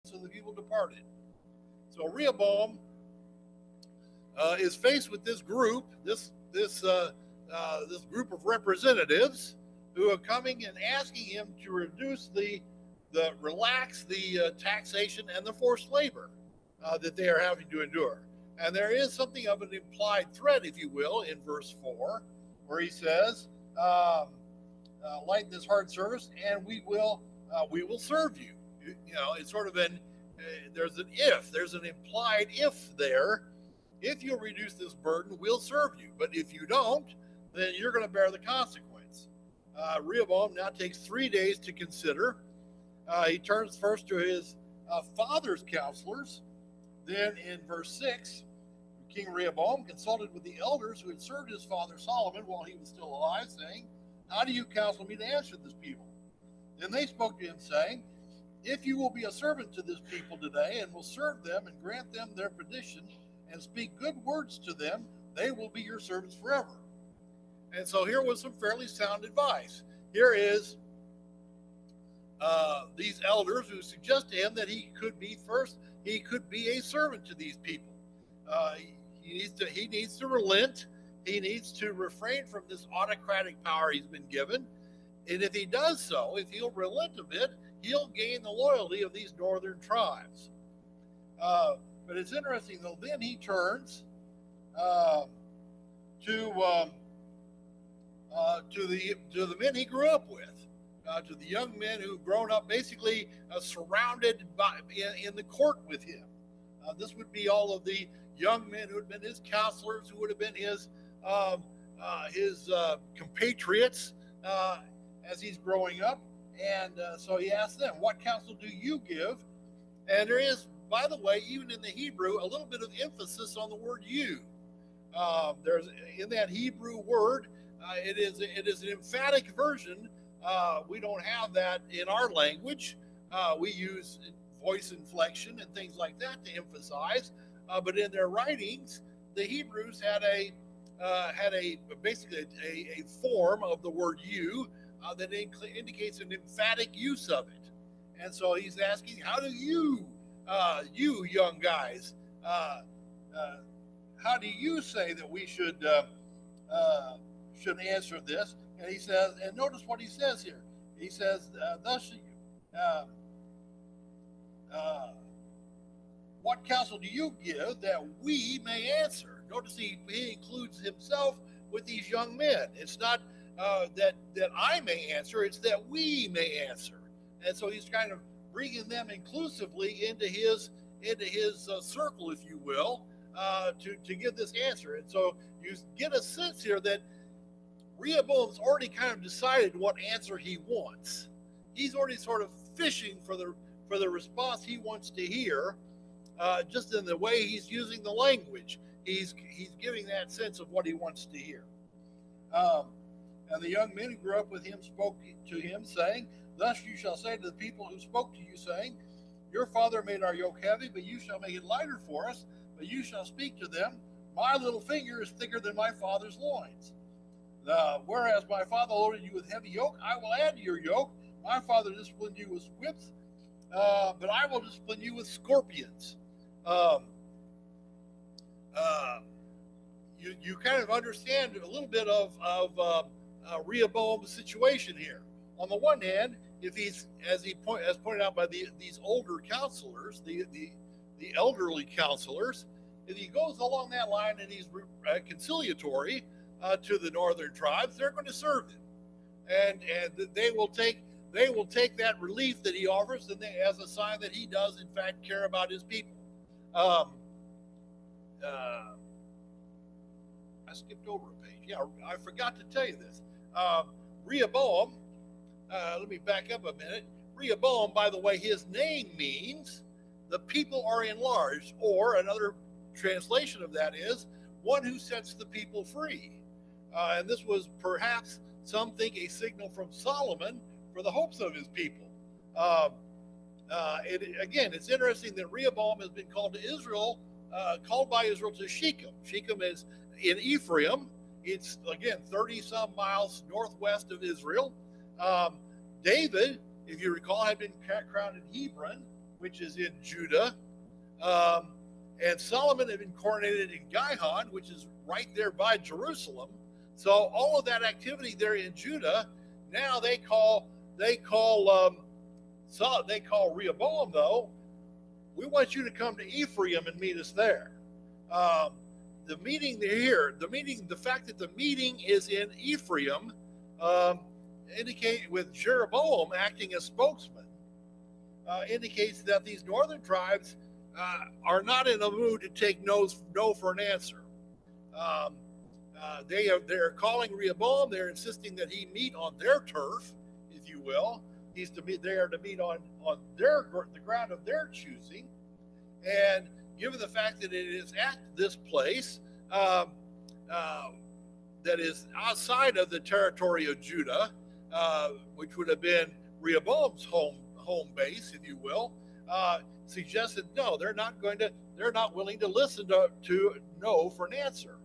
So the people departed. So Rehoboam is faced with this group, this group of representatives who are coming and asking him to reduce the relax the taxation and the forced labor that they are having to endure. And there is something of an implied threat, if you will, in verse 4, where he says, lighten this hard service, and we will serve you. You know, it's sort of there's an if, there's an implied if there. If you'll reduce this burden, we'll serve you. But if you don't, then you're going to bear the consequence. Rehoboam now takes 3 days to consider. He turns first to his father's counselors. Then in verse 6, King Rehoboam consulted with the elders who had served his father Solomon while he was still alive, saying, how do you counsel me to answer this people? Then they spoke to him, saying, if you will be a servant to this people today, and will serve them and grant them their petition, and speak good words to them, they will be your servants forever. And so here was some fairly sound advice. Here is these elders who suggest to him that he could be a servant to these people. He needs to relent. He needs to refrain from this autocratic power he's been given. And if he does so, if he'll relent a bit, he'll gain the loyalty of these northern tribes. But it's interesting, though, then he turns to the men he grew up with, to the young men who've grown up basically surrounded in the court with him. This would be all of the young men who had been his counselors, who would have been his compatriots as he's growing up. And so he asked them, what counsel do you give? And there is, by the way, even in the Hebrew, a little bit of emphasis on the word you. There's in that Hebrew word, it is an emphatic version. We don't have that in our language. We use voice inflection and things like that to emphasize. But in their writings, the Hebrews had basically a form of the word you that indicates an emphatic use of it. And so he's asking, how do you young guys, how do you say that we should answer this? And he says, and notice what he says here. He says, thus, what counsel do you give that we may answer? Notice he includes himself with these young men. It's not that I may answer, it's that we may answer. And so he's kind of bringing them inclusively into his circle, if you will, to give this answer. And so you get a sense here that Rehoboam's already kind of decided what answer he wants. He's already sort of fishing for the response he wants to hear, just in the way he's using the language. He's giving that sense of what he wants to hear. And the young men who grew up with him spoke to him, saying, thus you shall say to the people who spoke to you, saying, your father made our yoke heavy, but you shall make it lighter for us. But you shall speak to them, my little finger is thicker than my father's loins. Whereas my father loaded you with heavy yoke, I will add to your yoke. My father disciplined you with whips, but I will discipline you with scorpions. You kind of understand a little bit of Rehoboam's situation here. On the one hand, if he's as pointed out by these older counselors, the elderly counselors, if he goes along that line and he's conciliatory to the northern tribes, they're going to serve him, and they will take that relief that he offers as a sign that he does in fact care about his people. I skipped over a page. Yeah, I forgot to tell you this. Rehoboam, let me back up a minute. Rehoboam, by the way, his name means the people are enlarged, or another translation of that is one who sets the people free. And this was perhaps, some think, a signal from Solomon for the hopes of his people. Again, it's interesting that Rehoboam has been called by Israel to Shechem. Shechem is in Ephraim. It's, again, 30-some miles northwest of Israel. David, if you recall, had been crowned in Hebron. which is in Judah. Um, and Solomon had been coronated in Gihon, which is right there by Jerusalem. So all of that activity there in Judah, now they call Rehoboam, though. We want you to come to Ephraim and meet us there. The fact that the meeting is in Ephraim, indicate with Jeroboam acting as spokesman, indicates that these northern tribes are not in a mood to take no for an answer. They're calling Rehoboam. They're insisting that he meet on their turf, if you will. He's to meet there to meet on the ground of their choosing. And given the fact that it is at this place that is outside of the territory of Judah, which would have been Rehoboam's home base, if you will, suggested no, they're not willing to listen to no for an answer.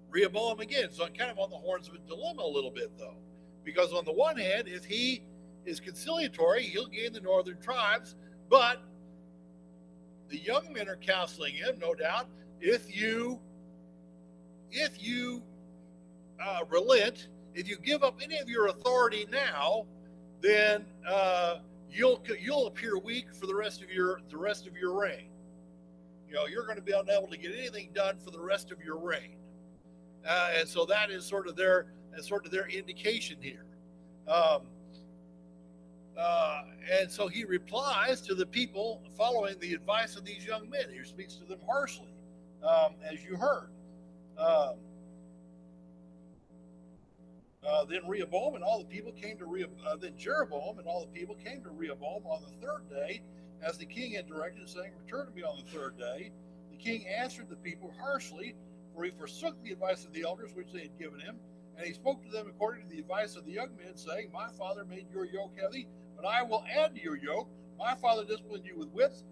Rehoboam again is kind of on the horns of a dilemma a little bit, though, because on the one hand, if he is conciliatory, he'll gain the northern tribes, but the young men are counseling him, no doubt, if you relent, if you give up any of your authority now, then you'll appear weak for the rest of your reign. You're going to be unable to get anything done for the rest of your reign. And so that is sort of their indication here. And so he replies to the people following the advice of these young men. He speaks to them harshly, as you heard. Then Rehoboam and all the people came to then Jeroboam and all the people came to Rehoboam on the third day, as the king had directed, saying, "Return to me on the third day." The king answered the people harshly, for he forsook the advice of the elders which they had given him, and he spoke to them according to the advice of the young men, saying, "My father made your yoke heavy, but I will add to your yoke. My father disciplined you with whips,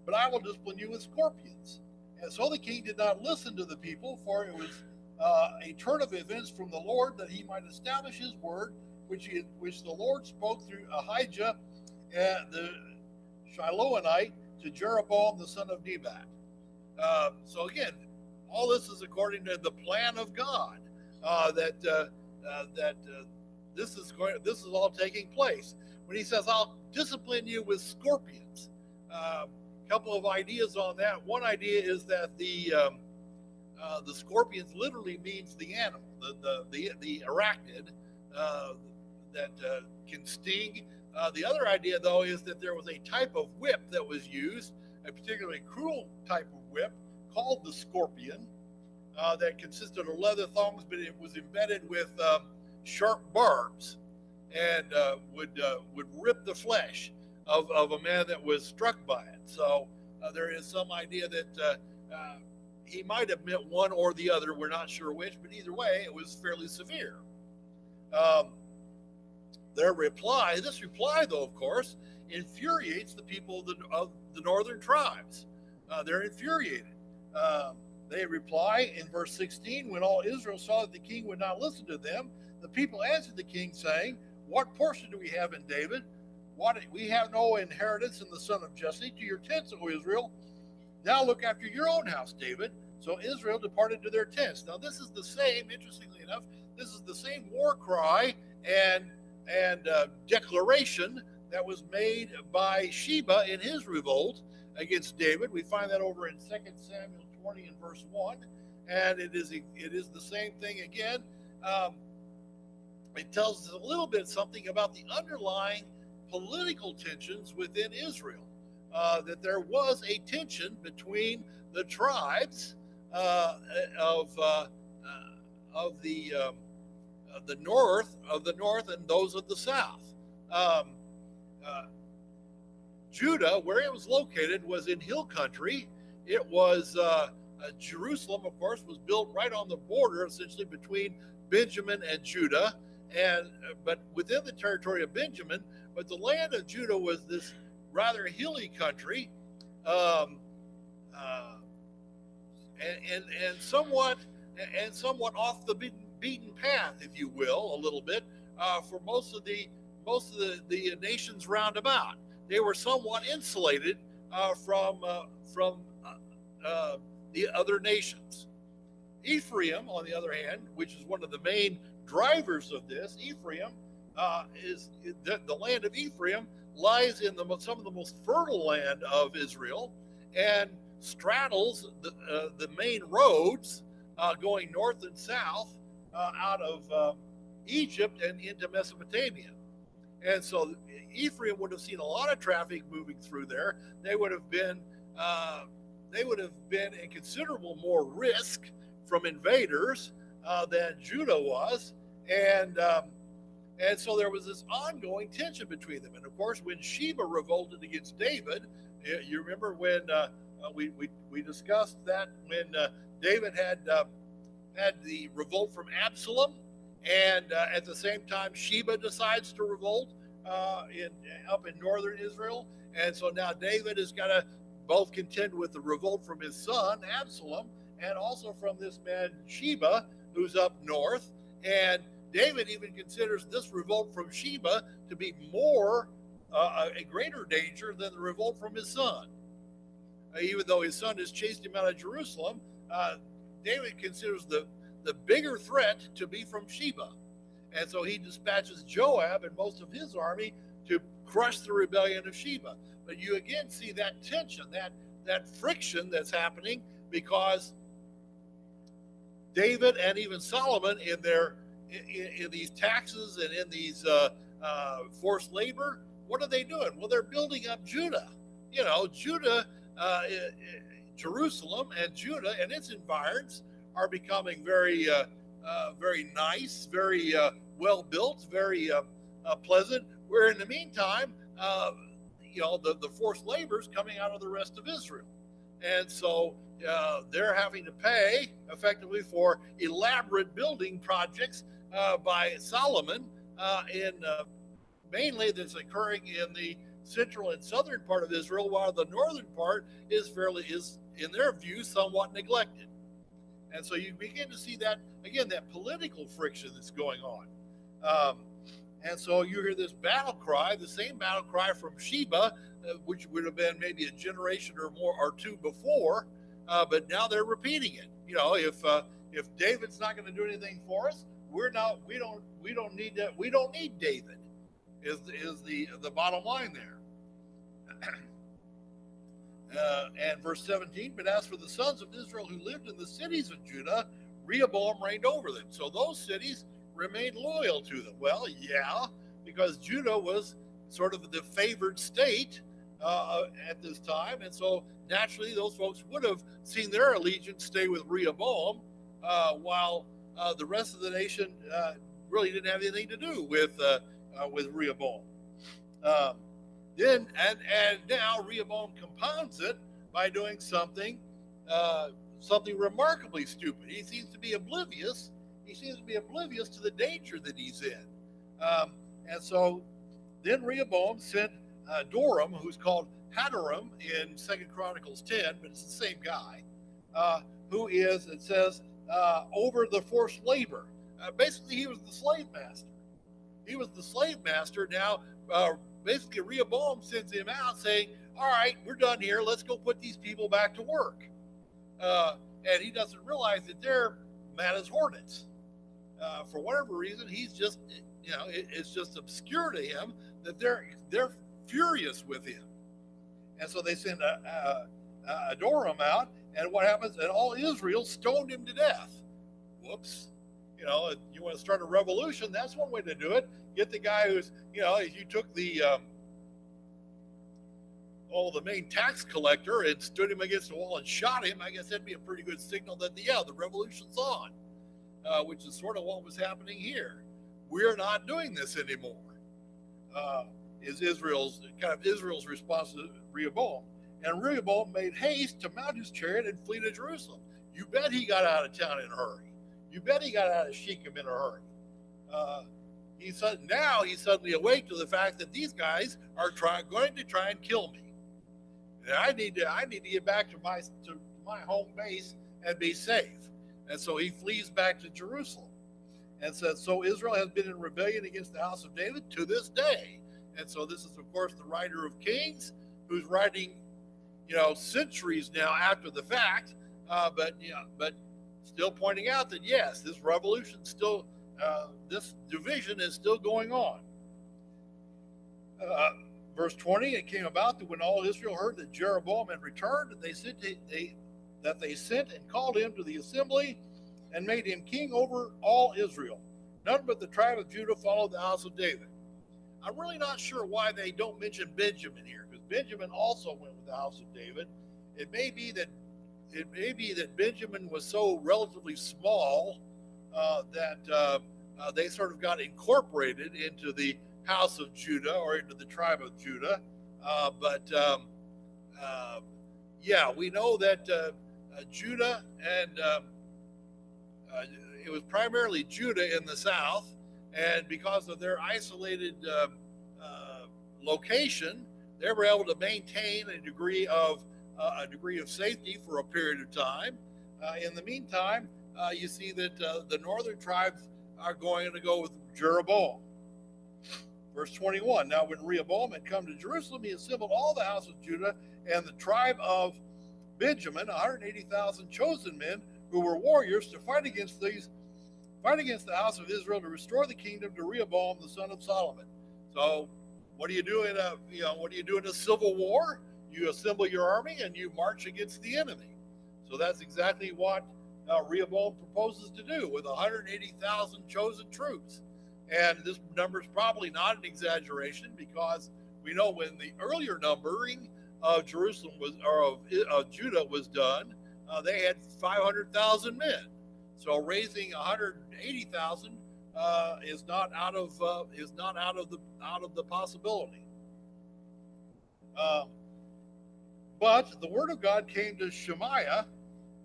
but I will discipline you with scorpions." And so the king did not listen to the people, for it was a turn of events from the Lord, that he might establish his word, which the Lord spoke through Ahijah the Shiloanite to Jeroboam the son of Nebat. So again, all this is according to the plan of God, that this is all taking place. When he says, "I'll discipline you with scorpions," a couple of ideas on that. One idea is that the scorpions literally means the animal, the arachnid that can sting. The other idea, though, is that there was a type of whip that was used, a particularly cruel type of whip called the scorpion, that consisted of leather thongs, but it was embedded with sharp barbs, and would rip the flesh of a man that was struck by it. So there is some idea that he might have meant one or the other. We're not sure which, but either way, it was fairly severe. This reply, though, of course, infuriates the people of the northern tribes. They're infuriated. They reply in verse 16, "When all Israel saw that the king would not listen to them, the people answered the king, saying, 'What portion do we have in David? We have no inheritance in the son of Jesse. To your tents, O Israel. Now look after your own house, David.' So Israel departed to their tents." Now this is the same, interestingly enough, this is the same war cry and declaration that was made by Sheba in his revolt against David. We find that over in 2 Samuel 20 and verse 1, and it is the same thing again. It tells us a little bit something about the underlying political tensions within Israel, that there was a tension between the tribes of the north and those of the south. Judah, where it was located, was in hill country. It was Jerusalem, of course, was built right on the border, essentially between Benjamin and Judah, but within the territory of Benjamin. But the land of Judah was this rather hilly country, and somewhat off the beaten path, if you will, a little bit, for most of the nations round about. they were somewhat insulated from the other nations. Ephraim, on the other hand, which is one of the main drivers of this, Ephraim is the land of Ephraim lies in some of the most fertile land of Israel and straddles the main roads going north and south out of Egypt and into Mesopotamia. And so Ephraim would have seen a lot of traffic moving through there. They would have been in considerable more risk from invaders than Judah was, and so there was this ongoing tension between them. And of course, when Sheba revolted against David, you remember when we discussed that when David had the revolt from Absalom, and at the same time Sheba decides to revolt up in northern Israel, and so now David has got to both contend with the revolt from his son Absalom and also from this man Sheba who's up north. And David even considers this revolt from Sheba to be more a greater danger than the revolt from his son. Even though his son has chased him out of Jerusalem, David considers the bigger threat to be from Sheba. And so he dispatches Joab and most of his army to crush the rebellion of Sheba. But you again see that tension, that friction that's happening, because David and even Solomon in these taxes and in these forced labor, what are they doing? Well, they're building up Judah. Jerusalem and Judah and its environs are becoming very nice, very well built, very pleasant. Where in the meantime, the forced labor is coming out of the rest of Israel, and so they're having to pay effectively for elaborate building projects by Solomon, mainly that's occurring in the central and southern part of Israel, while the northern part is in their view somewhat neglected. And so you begin to see that again, that political friction that's going on. And so you hear this battle cry, the same battle cry from Sheba, which would have been maybe a generation or more or two before, but now they're repeating it. If David's not going to do anything for us, we don't need David. Is the bottom line there? And verse 17, but as for the sons of Israel who lived in the cities of Judah, Rehoboam reigned over them. So those cities remained loyal to them. Well, yeah, because Judah was sort of the favored state at this time. And so naturally those folks would have seen their allegiance stay with Rehoboam, while the rest of the nation really didn't have anything to do with Rehoboam. And now Rehoboam compounds it by doing something remarkably stupid. He seems to be oblivious. He seems to be oblivious to the danger that he's in. And so then Rehoboam sent Doram, who's called Hadoram in 2 Chronicles 10, but it's the same guy, who is, it says, over the forced labor. Basically, he was the slave master. He was the slave master. Now, basically, Rehoboam sends him out saying, all right, we're done here. Let's go put these people back to work. And he doesn't realize that they're mad as hornets. For whatever reason, he's just, it's just obscure to him that they're furious with him. And so they send Adoram out, and what happens? And all Israel stoned him to death. Whoops. You want to start a revolution, that's one way to do it. Get the guy who's, if you took the main tax collector and stood him against the wall and shot him, I guess that'd be a pretty good signal that, the revolution's on, which is sort of what was happening here. We're not doing this anymore, is Israel's response to Rehoboam. And Rehoboam made haste to mount his chariot and flee to Jerusalem. You bet he got out of town in a hurry. You bet he got out of Shechem in a hurry. Now he's suddenly awake to the fact that these guys are going to try and kill me. And I need to get back to my home base and be safe. And so he flees back to Jerusalem. And says, so Israel has been in rebellion against the house of David to this day. And so this is, of course, the writer of Kings, who's writing, centuries now after the fact, but still pointing out that yes, this revolution still, this division is still going on. Verse 20, it came about that when all Israel heard that Jeroboam had returned, they sent and called him to the assembly and made him king over all Israel. None but the tribe of Judah followed the house of David. I'm really not sure why they don't mention Benjamin here, because Benjamin also went with the house of David. It may be that Benjamin was so relatively small that they sort of got incorporated into the house of Judah or into the tribe of Judah. We know that Judah and it was primarily Judah in the south, and because of their isolated location, they were able to maintain a degree of safety for a period of time. In the meantime, you see that the northern tribes are going to go with Jeroboam. Verse 21, now when Rehoboam had come to Jerusalem, he assembled all the house of Judah and the tribe of Benjamin, 180,000 chosen men who were warriors, to fight against the house of Israel, to restore the kingdom to Rehoboam the son of Solomon. So what do you do in a civil war? You assemble your army and you march against the enemy. So that's exactly what Rehoboam proposes to do with 180,000 chosen troops. And this number is probably not an exaggeration, because we know when the earlier numbering of Jerusalem of Judah was done, they had 500,000 men. So raising 180,000 is not out of the possibility. But the word of God came to Shemaiah,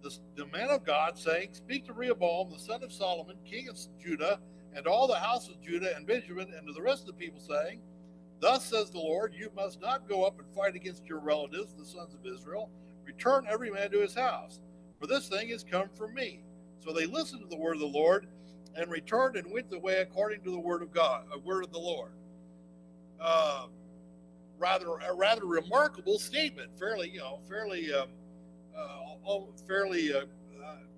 the man of God, saying, "Speak to Rehoboam the son of Solomon, king of Judah, and all the house of Judah and Benjamin, and to the rest of the people, saying, Thus says the Lord, you must not go up and fight against your relatives, the sons of Israel. Return every man to his house, for this thing has come from me." So they listened to the word of the Lord and returned and went the way according to the word of God, a word of the Lord. A rather remarkable statement, fairly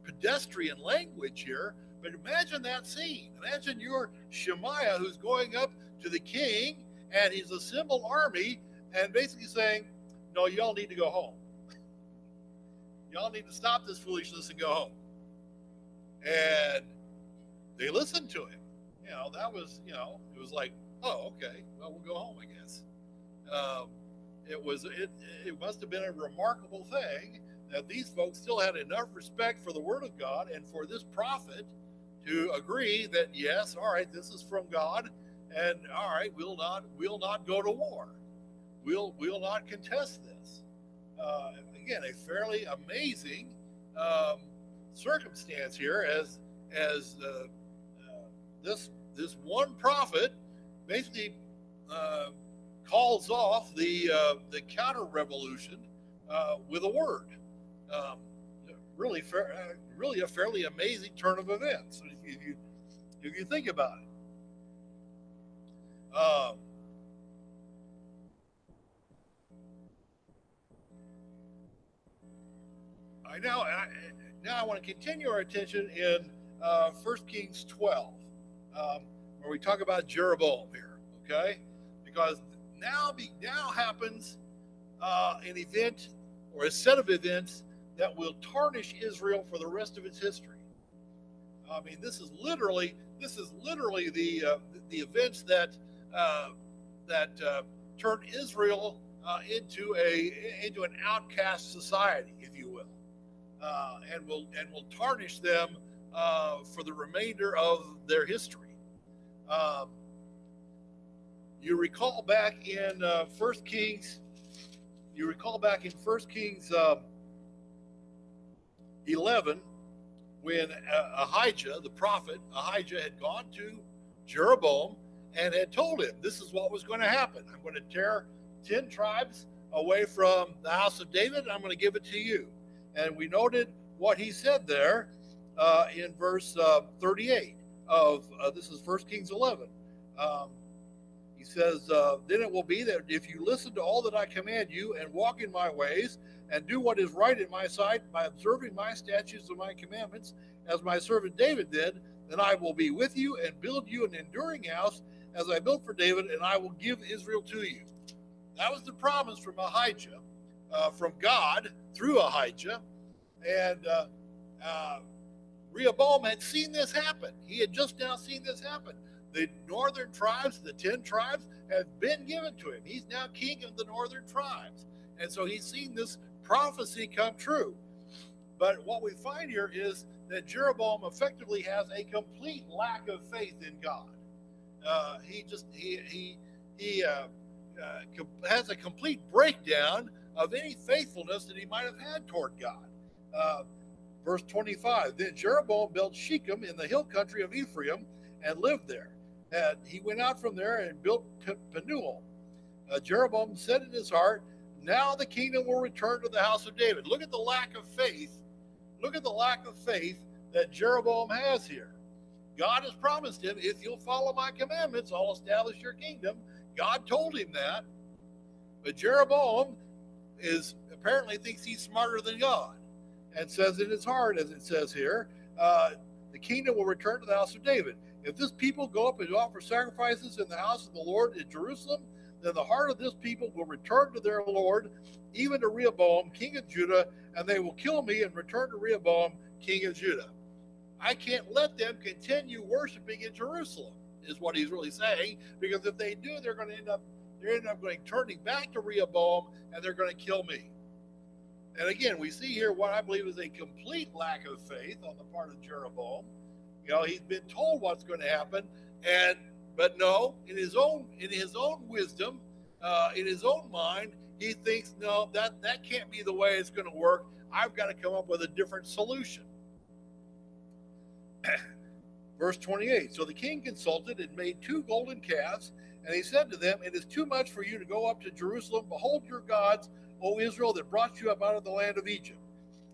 pedestrian language here. But imagine that scene. Imagine you're Shemaiah, who's going up to the king and his assembled army and basically saying, "No, y'all need to go home. Y'all need to stop this foolishness and go home." And they listened to him. It was like, "Oh, okay, well, we'll go home, I guess." It must have been a remarkable thing that these folks still had enough respect for the word of God and for this prophet to agree that, yes, all right, this is from God, and all right, we'll not go to war. We'll not contest this. Again, a fairly amazing circumstance here, as this one prophet basically calls off the counter revolution with a word. Really a fairly amazing turn of events if you think about it. Now I want to continue our attention in 1 Kings 12, where we talk about Jeroboam here, okay? Because now happens an event or a set of events that will tarnish Israel for the rest of its history. I mean, this is literally the events that turned Israel into an outcast society, if you will, and will tarnish them for the remainder of their history. You recall back in 1 Kings. You recall back in 1 Kings 11, when Ahijah, the prophet Ahijah, had gone to Jeroboam and had told him, this is what was going to happen. I'm going to tear 10 tribes away from the house of David, and I'm going to give it to you. And we noted what he said there in verse 38 of this is 1 Kings 11. He He says, then it will be that if you listen to all that I command you and walk in my ways and do what is right in my sight by observing my statutes and my commandments, as my servant David did, then I will be with you and build you an enduring house as I built for David, and I will give Israel to you. That was the promise from Ahijah, from God through Ahijah. And Rehoboam had seen this happen. He had just now seen this happen. The northern tribes, the 10 tribes, have been given to him. He's now king of the northern tribes. And so he's seen this prophecy come true. But what we find here is that Jeroboam effectively has a complete lack of faith in God. He has a complete breakdown of any faithfulness that he might have had toward God. Verse 25, then Jeroboam built Shechem in the hill country of Ephraim and lived there. And he went out from there and built Penuel. Jeroboam said in his heart, now the kingdom will return to the house of David. Look at the lack of faith. Look at the lack of faith that Jeroboam has here. God has promised him, if you'll follow my commandments, I'll establish your kingdom. God told him that. But Jeroboam apparently thinks he's smarter than God, and says in his heart, as it says here, the kingdom will return to the house of David. If this people go up and offer sacrifices in the house of the Lord in Jerusalem, then the heart of this people will return to their Lord, even to Rehoboam, king of Judah, and they will kill me and return to Rehoboam, king of Judah. I can't let them continue worshiping in Jerusalem, is what he's really saying, because if they do, they're going to end up turning back to Rehoboam, and they're going to kill me. And again, we see here what I believe is a complete lack of faith on the part of Jeroboam. He's been told what's going to happen, but no, in his own wisdom, in his own mind, he thinks, no, that can't be the way it's going to work. I've got to come up with a different solution. Verse 28, so the king consulted and made 2 golden calves, and he said to them, it is too much for you to go up to Jerusalem. Behold your gods, O Israel, that brought you up out of the land of Egypt.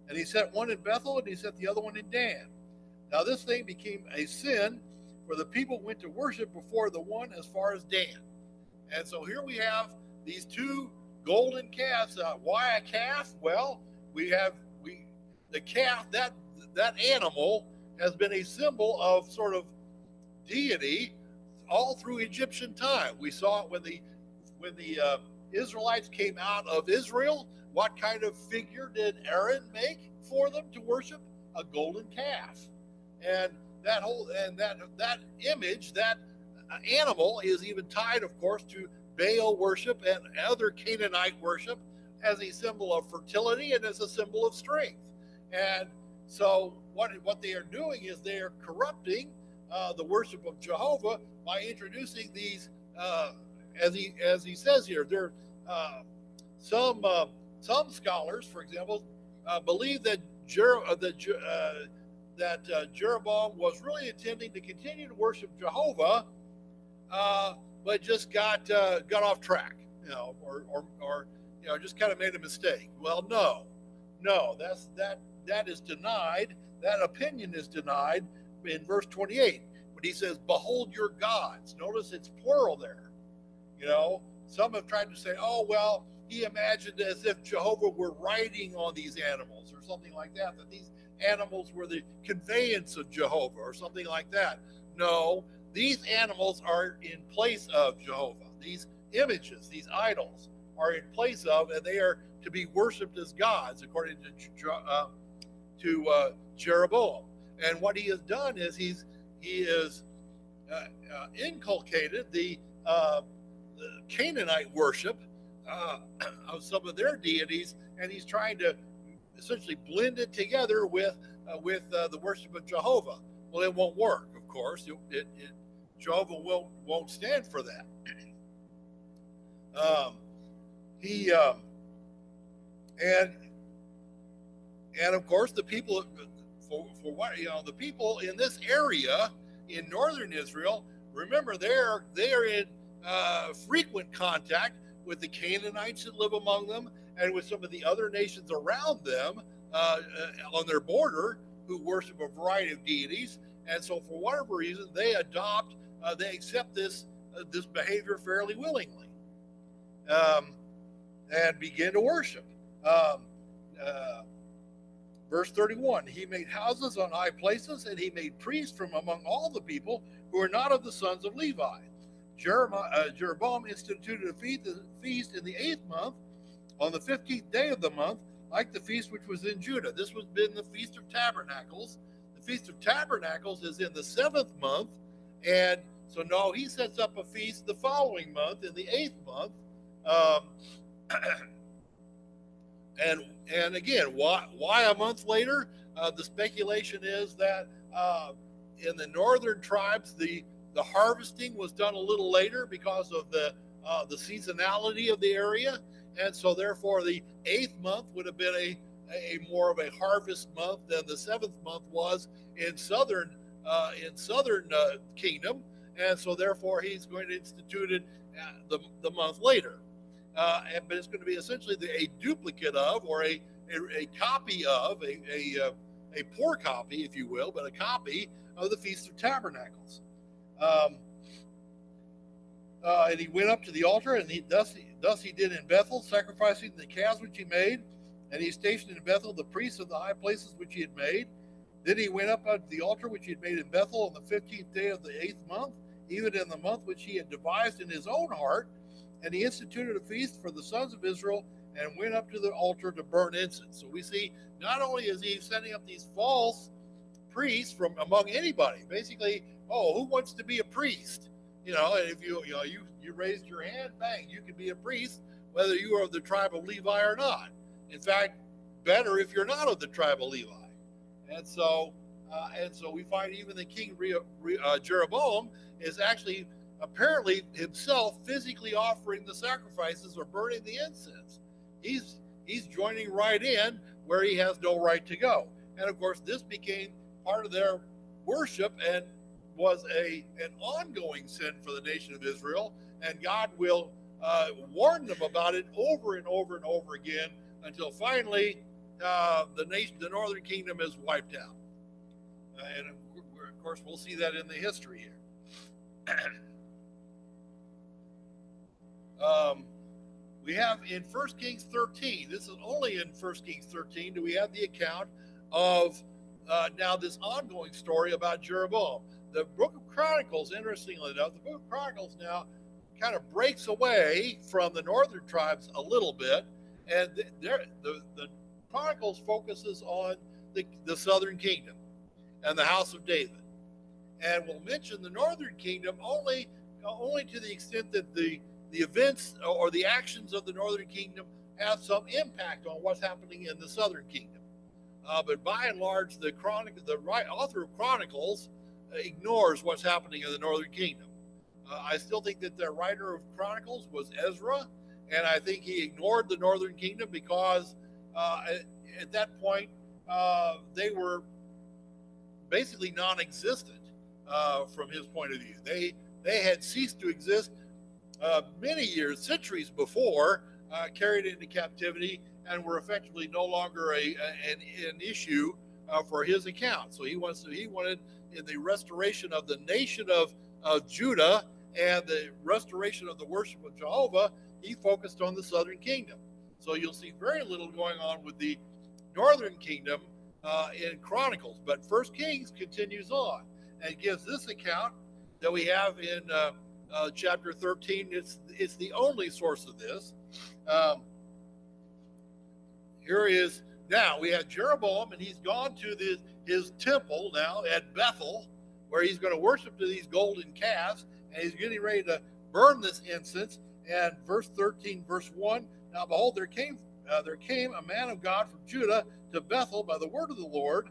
And he set one in Bethel, and he set the other one in Dan. Now this thing became a sin, for the people went to worship before the one as far as Dan. And so here we have these 2 golden calves. Why a calf? Well, the calf, that animal has been a symbol of sort of deity all through Egyptian time. We saw it when the Israelites came out of Israel. What kind of figure did Aaron make for them to worship? A golden calf. And that image, that animal, is even tied, of course, to Baal worship and other Canaanite worship as a symbol of fertility and as a symbol of strength. And so what they are doing is they are corrupting the worship of Jehovah by introducing these, as he says here, there some scholars, for example, believe that Jeroboam was really intending to continue to worship Jehovah, but just got off track, or just kind of made a mistake. Well, no, that is denied. That opinion is denied in verse 28. But he says, "Behold your gods." Notice it's plural there. Some have tried to say, "Oh well, he imagined as if Jehovah were riding on these animals or something like that. That these animals were the conveyance of Jehovah or something like that." No, these animals are in place of Jehovah. These images, these idols, are in place of, and they are to be worshipped as gods, according to Jeroboam. And what he has done is he has inculcated the Canaanite worship of some of their deities, and he's trying to essentially blend it together with the worship of Jehovah. Well, it won't work, of course. Jehovah won't stand for that. And of course the people, the people in this area in northern Israel, remember they are in frequent contact with the Canaanites that live among them and with some of the other nations around them on their border who worship a variety of deities. And so for whatever reason, they accept this this behavior fairly willingly, um, and began to worship. Um, uh, Verse 31, he made houses on high places, and he made priests from among all the people who are not of the sons of Levi. Jeroboam instituted a feast in the 8th month, on the 15th day of the month, like the feast which was in Judah. This was been the Feast of Tabernacles. The Feast of Tabernacles is in the 7th month, and so no, he sets up a feast the following month in the 8th month. And again, why a month later? The speculation is that in the northern tribes, the harvesting was done a little later because of the seasonality of the area, and so therefore the 8th month would have been a more of a harvest month than the 7th month was in southern kingdom, and so therefore he's going to institute it the month later. But it's going to be essentially a duplicate of, or a copy of, a poor copy, if you will, but a copy of the Feast of Tabernacles. And he went up to the altar, and thus he did in Bethel, sacrificing the calves which he made, and he stationed in Bethel the priests of the high places which he had made. Then he went up unto the altar which he had made in Bethel on the 15th day of the 8th month, even in the month which he had devised in his own heart. And he instituted a feast for the sons of Israel and went up to the altar to burn incense. So we see not only is he setting up these false priests from among anybody, basically, who wants to be a priest? And if you raised your hand, bang, you can be a priest, whether you are of the tribe of Levi or not. In fact, better if you're not of the tribe of Levi. And so we find even the king Jeroboam is actually apparently himself physically offering the sacrifices or burning the incense. He's joining right in where he has no right to go. And of course, this became part of their worship and was an ongoing sin for the nation of Israel. And God will warn them about it over and over and over again until finally the northern kingdom is wiped out. And of course, we'll see that in the history here. We have in 1 Kings 13, this is only in 1 Kings 13 do we have the account of now this ongoing story about Jeroboam. The book of Chronicles, interestingly enough, the book of Chronicles now kind of breaks away from the northern tribes a little bit, and the Chronicles focuses on the southern kingdom and the house of David. And we'll mention the northern kingdom only to the extent that the events or the actions of the northern kingdom have some impact on what's happening in the southern kingdom. But by and large, the author of Chronicles ignores what's happening in the northern kingdom. I still think that the writer of Chronicles was Ezra, and I think he ignored the northern kingdom because at that point they were basically non-existent from his point of view. They had ceased to exist many years, centuries before, carried into captivity, and were effectively no longer an issue for his account. So he wanted in the restoration of the nation of Judah and the restoration of the worship of Jehovah, he focused on the southern kingdom. So you'll see very little going on with the northern kingdom in Chronicles. But 1 Kings continues on and gives this account that we have in chapter 13. It's the only source of this. Here is, now we have Jeroboam, and he's gone to his temple now at Bethel, where he's going to worship to these golden calves, and he's getting ready to burn this incense. And verse 13, verse 1, now behold, there came a man of God from Judah to Bethel by the word of the Lord,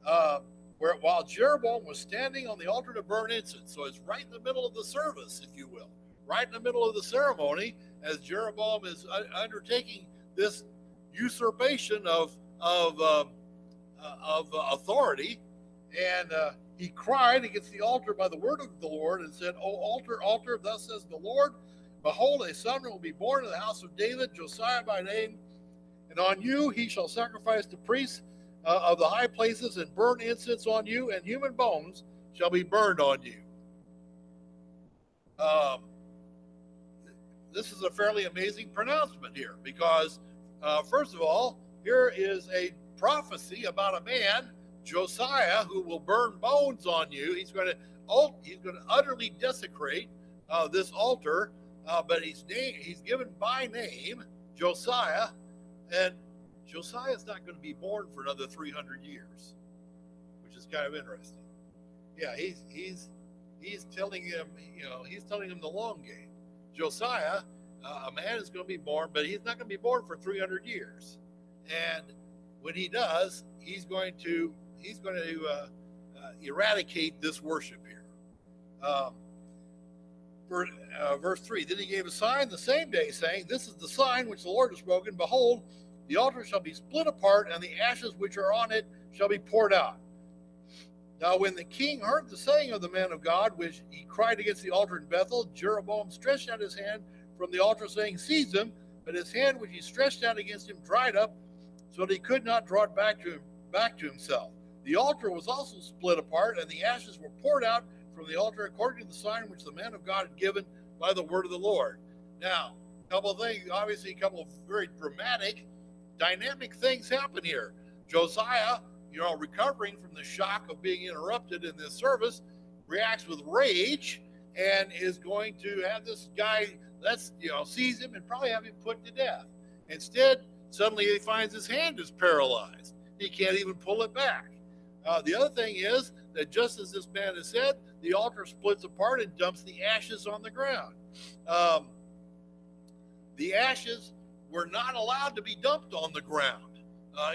while Jeroboam was standing on the altar to burn incense. So it's right in the middle of the service, if you will, right in the middle of the ceremony, as Jeroboam is undertaking this usurpation of authority. And he cried against the altar by the word of the Lord and said, O altar, altar, thus says the Lord, behold, a son will be born in the house of David, Josiah by name, and on you he shall sacrifice the priests of the high places and burn incense on you, and human bones shall be burned on you. Um, this is a fairly amazing pronouncement here because, first of all, here is a prophecy about a man, Josiah, who will burn bones on you. He's going to utterly desecrate this altar, but he's given by name Josiah, and Josiah is not going to be born for another 300 years, which is kind of interesting. Yeah, he's telling him, he's telling him the long game. Josiah, a man is going to be born, but he's not going to be born for 300 years. And when he does, he's going to eradicate this worship here. Verse 3, then he gave a sign the same day, saying, this is the sign which the Lord has spoken. Behold, the altar shall be split apart, and the ashes which are on it shall be poured out. Now, when the king heard the saying of the man of God, which he cried against the altar in Bethel, Jeroboam stretched out his hand from the altar, saying, seize him. But his hand which he stretched out against him dried up, so that he could not draw it back to himself. The altar was also split apart, and the ashes were poured out from the altar according to the sign which the man of God had given by the word of the Lord. Now, a couple of things, obviously a couple of very dramatic, dynamic things happen here. Josiah, recovering from the shock of being interrupted in this service, reacts with rage and is going to have this guy, seize him and probably have him put to death. Instead, suddenly he finds his hand is paralyzed. He can't even pull it back. The other thing is that just as this man has said, the altar splits apart and dumps the ashes on the ground. The ashes were not allowed to be dumped on the ground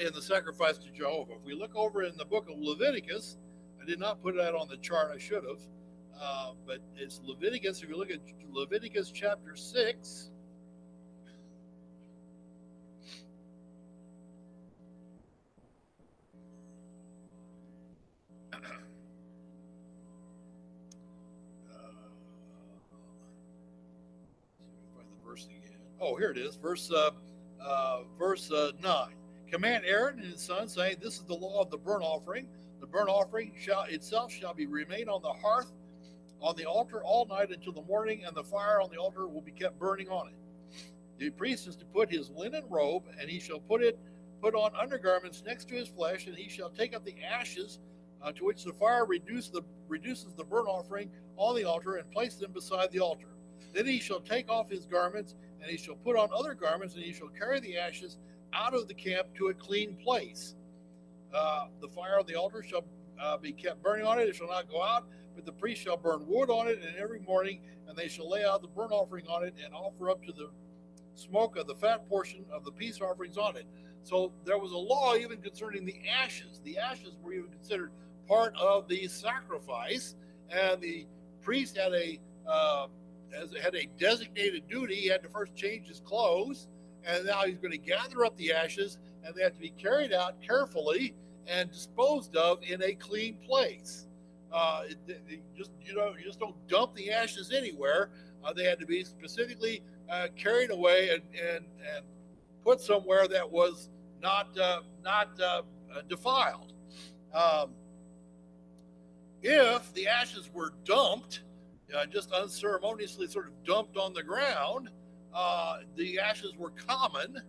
in the sacrifice to Jehovah. If we look over in the book of Leviticus, I did not put that on the chart, I should have, but it's Leviticus. If you look at Leviticus chapter 6, oh, here it is, verse 9. Command Aaron and his son, saying, this is the law of the burnt offering. The burnt offering shall be remain on the hearth on the altar all night until the morning, and the fire on the altar will be kept burning on it. The priest is to put his linen robe, and he shall put on undergarments next to his flesh, and he shall take up the ashes to which the fire reduces the burnt offering on the altar, and place them beside the altar. Then he shall take off his garments, and he shall put on other garments, and he shall carry the ashes out of the camp to a clean place. The fire on the altar shall be kept burning on it. It shall not go out, but the priest shall burn wood on it, and every morning, and they shall lay out the burnt offering on it, and offer up to the smoke of the fat portion of the peace offerings on it. So there was a law even concerning the ashes. The ashes were even considered part of the sacrifice, and the priest had a designated duty. He had to first change his clothes, and now he's going to gather up the ashes, and they have to be carried out carefully and disposed of in a clean place. You just don't dump the ashes anywhere. They had to be specifically carried away and put somewhere that was not defiled. If the ashes were dumped, just unceremoniously sort of dumped on the ground, the ashes were common,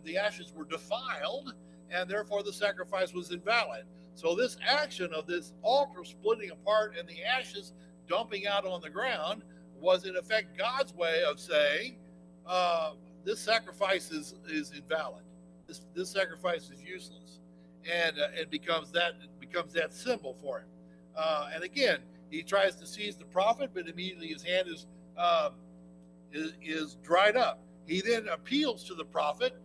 the ashes were defiled, and therefore the sacrifice was invalid. So this action of this altar splitting apart and the ashes dumping out on the ground was in effect God's way of saying, this sacrifice is invalid. This sacrifice is useless, and it becomes that symbol for him. And again, he tries to seize the prophet, but immediately his hand is dried up. He then appeals to the prophet.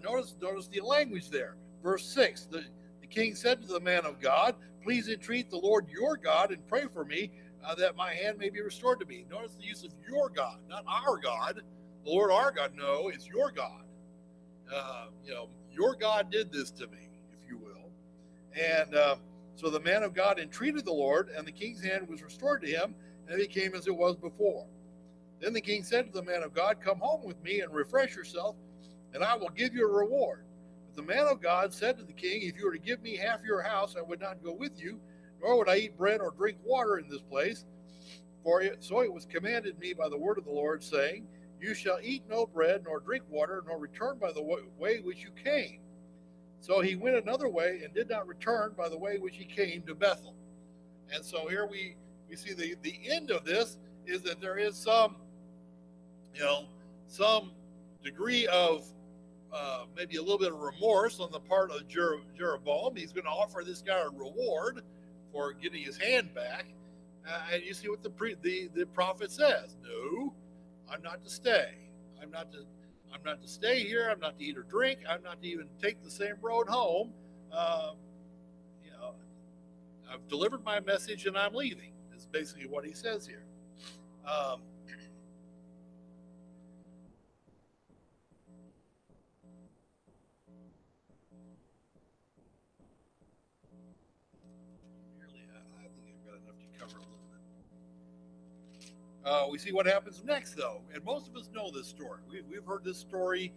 Notice the language there. Verse 6, the king said to the man of God, please entreat the Lord your God and pray for me that my hand may be restored to me. Notice the use of your God, not our God. The Lord our God, no, it's your God. Your God did this to me, if you will. And so the man of God entreated the Lord, and the king's hand was restored to him, and it became as it was before. Then the king said to the man of God, come home with me and refresh yourself, and I will give you a reward. But the man of God said to the king, if you were to give me half your house, I would not go with you, nor would I eat bread or drink water in this place. So it was commanded me by the word of the Lord, saying, you shall eat no bread, nor drink water, nor return by the way which you came. So he went another way and did not return by the way which he came to Bethel. And so here we see the end of this is that there is some, some degree of maybe a little bit of remorse on the part of Jeroboam. He's going to offer this guy a reward for getting his hand back. And you see what the prophet says. No, I'm not to stay. I'm not to stay here. I'm not to eat or drink. I'm not to even take the same road home. I've delivered my message and I'm leaving. Is basically what he says here. We see what happens next, though, and most of us know this story. We've heard this story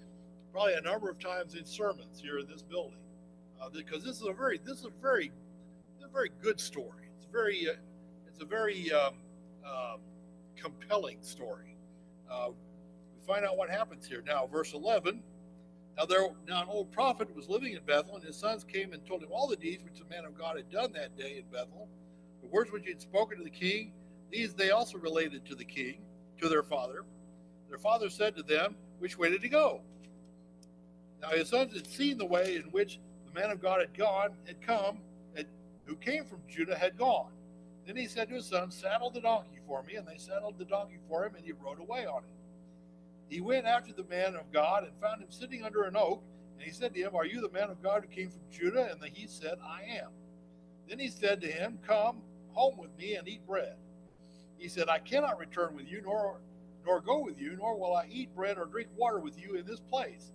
probably a number of times in sermons here in this building, because this is a very good story. It's a very compelling story. We find out what happens here now. Verse 11. Now an old prophet was living in Bethel, and his sons came and told him all the deeds which the man of God had done that day in Bethel, the words which he had spoken to the king. These they also related to the king, to their father. Their father said to them, which way did he go? Now his sons had seen the way in which the man of God who came from Judah had gone. Then he said to his sons, saddle the donkey for me, and they saddled the donkey for him, and he rode away on it. He went after the man of God and found him sitting under an oak, and he said to him, are you the man of God who came from Judah? And he said, I am. Then he said to him, come home with me and eat bread. He said, I cannot return with you, nor go with you, nor will I eat bread or drink water with you in this place.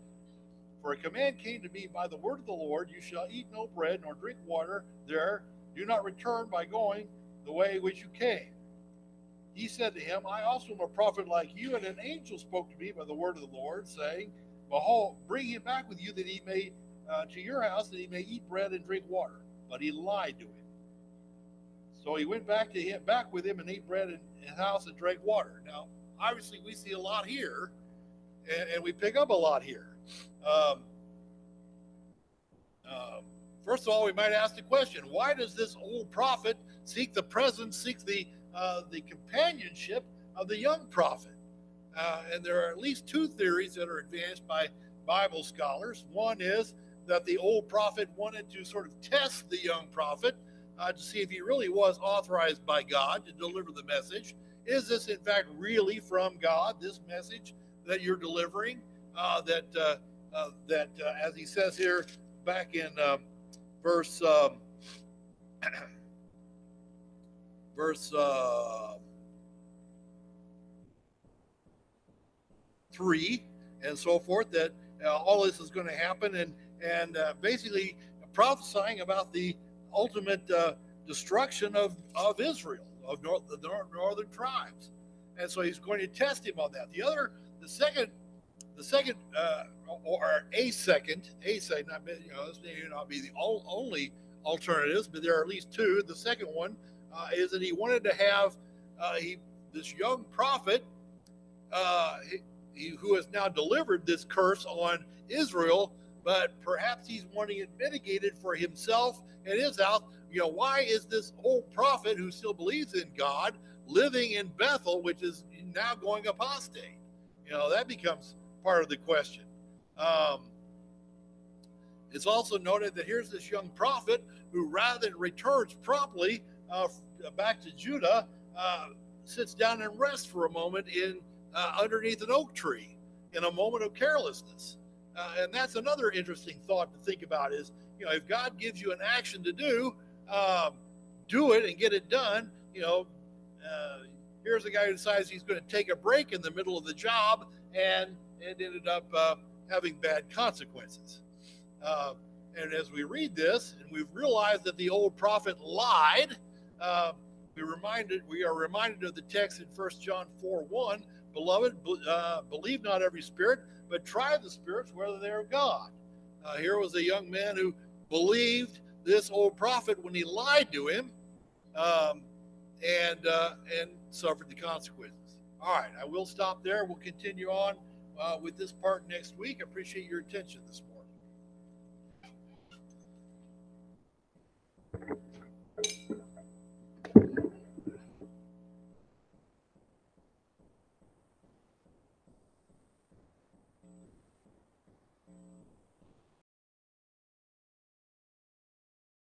For a command came to me by the word of the Lord, you shall eat no bread, nor drink water there. Do not return by going the way which you came. He said to him, I also am a prophet like you, and an angel spoke to me by the word of the Lord, saying, behold, bring him back with you, that he may to your house, that he may eat bread and drink water. But he lied to him. So he went back with him and ate bread in his house and drank water. Now, obviously, we see a lot here, and we pick up a lot here. First of all, we might ask the question: why does this old prophet seek the presence, seek the companionship of the young prophet? And there are at least two theories that are advanced by Bible scholars. One is that the old prophet wanted to sort of test the young prophet to see if he really was authorized by God to deliver the message. Is this, in fact, really from God, this message that you're delivering? That as he says here back in verse 3 and so forth, that all this is going to happen, and basically prophesying about the ultimate destruction of Israel, of the northern tribes. And so he's going to test him on that. The second, not, this may not be the only alternatives, but there are at least two. The second one is that he wanted to have this young prophet who has now delivered this curse on Israel, but perhaps he's wanting it mitigated for himself and his house. Why is this old prophet who still believes in God living in Bethel, which is now going apostate? That becomes part of the question. It's also noted that here's this young prophet who, rather than returns promptly back to Judah, sits down and rests for a moment underneath an oak tree in a moment of carelessness. And that's another interesting thought to think about is, if God gives you an action to do it and get it done. Here's a guy who decides he's going to take a break in the middle of the job, and it ended up having bad consequences. And as we read this, and we've realized that the old prophet lied, we are reminded of the text in 1 John 4:1, beloved, believe not every spirit, but try the spirits whether they are God. Here was a young man who believed this old prophet when he lied to him, and suffered the consequences. All right, I will stop there. We'll continue on with this part next week. I appreciate your attention this morning.